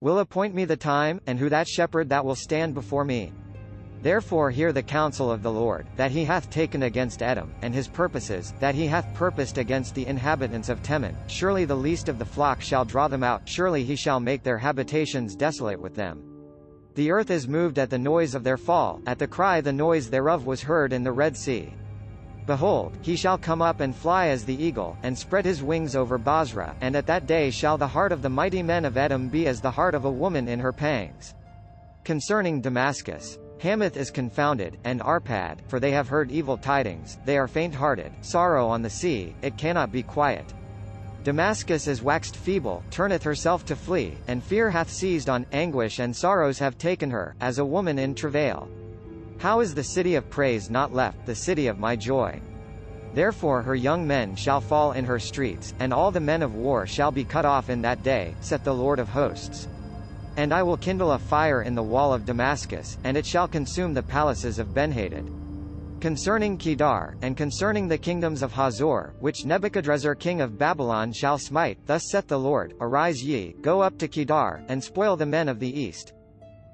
will appoint me the time, and who that shepherd that will stand before me? Therefore hear the counsel of the Lord, that he hath taken against Edom, and his purposes, that he hath purposed against the inhabitants of Teman. Surely the least of the flock shall draw them out, surely he shall make their habitations desolate with them. The earth is moved at the noise of their fall, at the cry the noise thereof was heard in the Red Sea. Behold, he shall come up and fly as the eagle, and spread his wings over Bozrah, and at that day shall the heart of the mighty men of Edom be as the heart of a woman in her pangs. Concerning Damascus, Hamath is confounded, and Arpad, for they have heard evil tidings, they are faint-hearted, sorrow on the sea, it cannot be quiet. Damascus is waxed feeble, turneth herself to flee, and fear hath seized on, anguish and sorrows have taken her, as a woman in travail. How is the city of praise not left, the city of my joy? Therefore her young men shall fall in her streets, and all the men of war shall be cut off in that day, saith the Lord of hosts. And I will kindle a fire in the wall of Damascus, and it shall consume the palaces of Benhadad. Concerning Kedar, and concerning the kingdoms of Hazor, which Nebuchadrezzar king of Babylon shall smite, thus saith the Lord, Arise ye, go up to Kedar, and spoil the men of the east.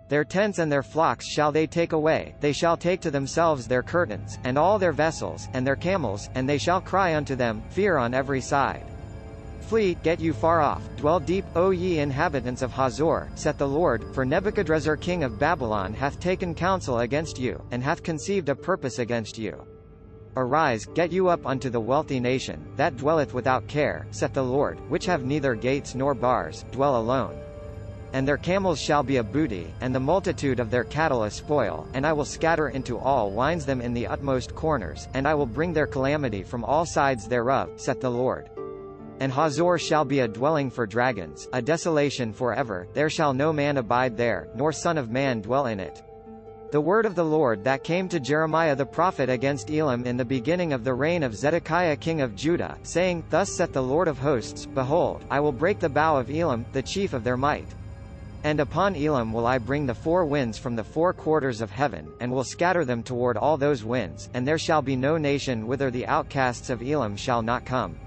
Their tents and their flocks shall they take away, they shall take to themselves their curtains, and all their vessels, and their camels, and they shall cry unto them, fear on every side. Flee, get you far off, dwell deep, O ye inhabitants of Hazor, saith the Lord, for Nebuchadrezzar king of Babylon hath taken counsel against you, and hath conceived a purpose against you. Arise, get you up unto the wealthy nation, that dwelleth without care, saith the Lord, which have neither gates nor bars, dwell alone. And their camels shall be a booty, and the multitude of their cattle a spoil, and I will scatter into all wines them in the utmost corners, and I will bring their calamity from all sides thereof, saith the Lord. And Hazor shall be a dwelling for dragons, a desolation forever, there shall no man abide there, nor son of man dwell in it. The word of the Lord that came to Jeremiah the prophet against Elam in the beginning of the reign of Zedekiah king of Judah, saying, Thus saith the Lord of hosts, Behold, I will break the bow of Elam, the chief of their might. And upon Elam will I bring the four winds from the four quarters of heaven, and will scatter them toward all those winds, and there shall be no nation whither the outcasts of Elam shall not come.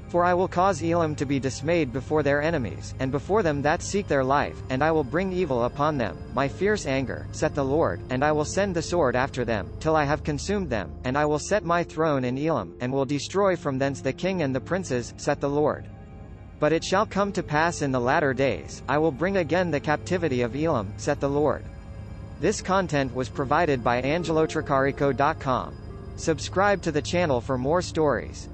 For I will cause Elam to be dismayed before their enemies, and before them that seek their life, and I will bring evil upon them, my fierce anger, saith the Lord, and I will send the sword after them, till I have consumed them, and I will set my throne in Elam, and will destroy from thence the king and the princes, saith the Lord. But it shall come to pass in the latter days, I will bring again the captivity of Elam, saith the Lord. This content was provided by angelotricarico.com. Subscribe to the channel for more stories.